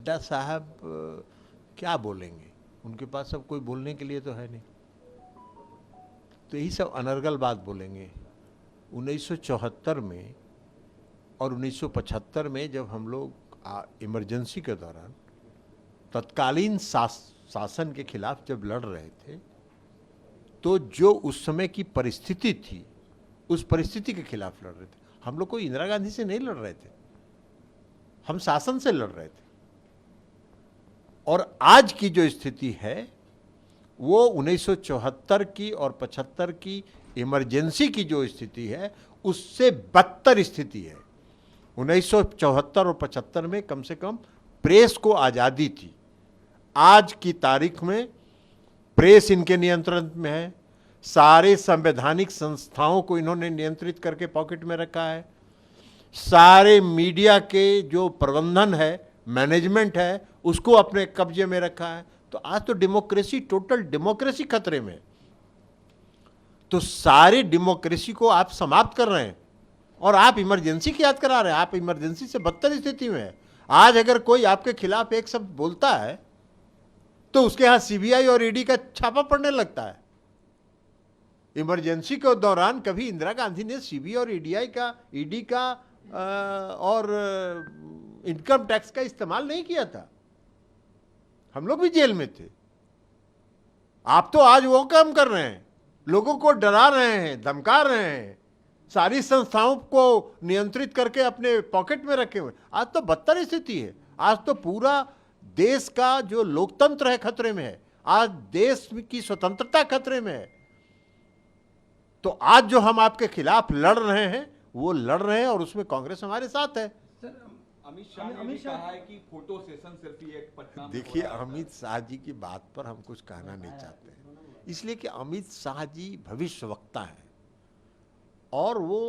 नड्डा साहब क्या बोलेंगे, उनके पास अब कोई बोलने के लिए तो है नहीं, तो यही सब अनर्गल बात बोलेंगे। 1974 में और 1975 में जब हम लोग इमरजेंसी के दौरान तत्कालीन शासन के खिलाफ जब लड़ रहे थे, तो जो उस समय की परिस्थिति थी, उस परिस्थिति के खिलाफ लड़ रहे थे। हम लोग कोई इंदिरा गांधी से नहीं लड़ रहे थे, हम शासन से लड़ रहे थे। और आज की जो स्थिति है वो 1974 की और 75 की इमरजेंसी की जो स्थिति है उससे बदतर स्थिति है। 1974 और 75 में कम से कम प्रेस को आज़ादी थी। आज की तारीख में प्रेस इनके नियंत्रण में है, सारे संवैधानिक संस्थाओं को इन्होंने नियंत्रित करके पॉकेट में रखा है, सारे मीडिया के जो प्रबंधन है, मैनेजमेंट है, उसको अपने कब्जे में रखा है। तो आज तो डेमोक्रेसी, टोटल डेमोक्रेसी खतरे में। तो सारी डेमोक्रेसी को आप समाप्त कर रहे हैं और आप इमरजेंसी की याद करा रहे हैं। आप इमरजेंसी से बदतर स्थिति में है। आज अगर कोई आपके खिलाफ एक शब्द बोलता है तो उसके यहाँ सीबीआई और ईडी का छापा पड़ने लगता है। इमरजेंसी के दौरान कभी इंदिरा गांधी ने सीबीआई और ईडी का और इनकम टैक्स का इस्तेमाल नहीं किया था। हम लोग भी जेल में थे। आप तो आज वो काम कर रहे हैं, लोगों को डरा रहे हैं, धमका रहे हैं, सारी संस्थाओं को नियंत्रित करके अपने पॉकेट में रखे हुए। आज तो बदतर स्थिति है। आज तो पूरा देश का जो लोकतंत्र है खतरे में है। आज देश की स्वतंत्रता खतरे में है। तो आज जो हम आपके खिलाफ लड़ रहे हैं वो लड़ रहे हैं और उसमें कांग्रेस हमारे साथ है। अमित शाह ने भी कहा है कि फोटो सेशन सिर्फ ये एक पटना में। देखिए, अमित शाह जी की बात पर हम कुछ कहना नहीं चाहते हैं, इसलिए कि अमित शाह जी भविष्यवक्ता हैं और वो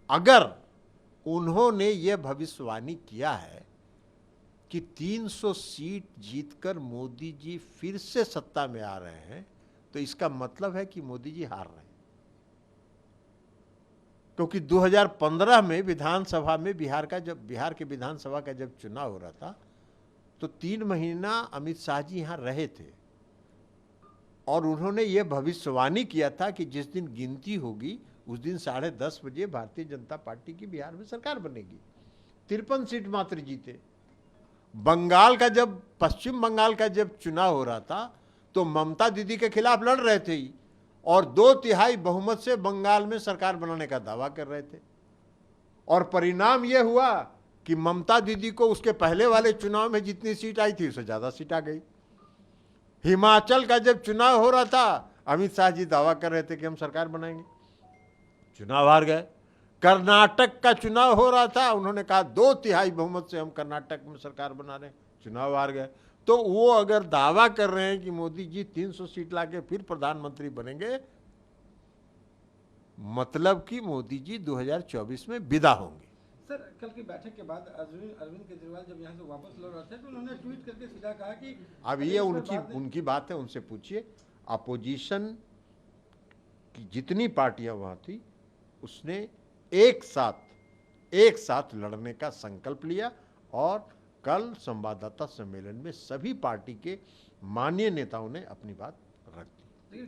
अगर उन्होंने ये भविष्यवाणी किया है कि 300 सीट जीतकर मोदी जी फिर से सत्ता में आ रहे हैं, तो इसका मतलब है कि मोदी जी हार रहे हैं। क्योंकि 2015 में विधानसभा में बिहार के विधानसभा का जब चुनाव हो रहा था तो 3 महीना अमित शाह जी यहाँ रहे थे और उन्होंने ये भविष्यवाणी किया था कि जिस दिन गिनती होगी उस दिन 10:30 बजे भारतीय जनता पार्टी की बिहार में सरकार बनेगी। 53 सीट मात्र जीते। पश्चिम बंगाल का जब चुनाव हो रहा था तो ममता दीदी के खिलाफ लड़ रहे थे और 2/3 बहुमत से बंगाल में सरकार बनाने का दावा कर रहे थे। और परिणाम यह हुआ कि ममता दीदी को उसके पहले वाले चुनाव में जितनी सीट आई थी उससे ज्यादा सीट आ गई। हिमाचल का जब चुनाव हो रहा था अमित शाह जी दावा कर रहे थे कि हम सरकार बनाएंगे, चुनाव हार गए। कर्नाटक का चुनाव हो रहा था, उन्होंने कहा 2/3 बहुमत से हम कर्नाटक में सरकार बना रहे हैं, चुनाव हार गए। तो वो अगर दावा कर रहे हैं कि मोदी जी 300 सीट लाके फिर प्रधानमंत्री बनेंगे, मतलब कि मोदी जी 2024 में विदा होंगे। सर, कल की बैठक के बाद अरविंद केजरीवाल जब यहाँ से वापस लौट रहे थे तो उन्होंने ट्वीट करके सीधा कहा कि अब ये उनकी बात है, उनसे पूछिए। अपोजिशन की जितनी पार्टियां वहां थी उसने एक साथ लड़ने का संकल्प लिया और कल संवाददाता सम्मेलन में सभी पार्टी के माननीय नेताओं ने अपनी बात रख दी।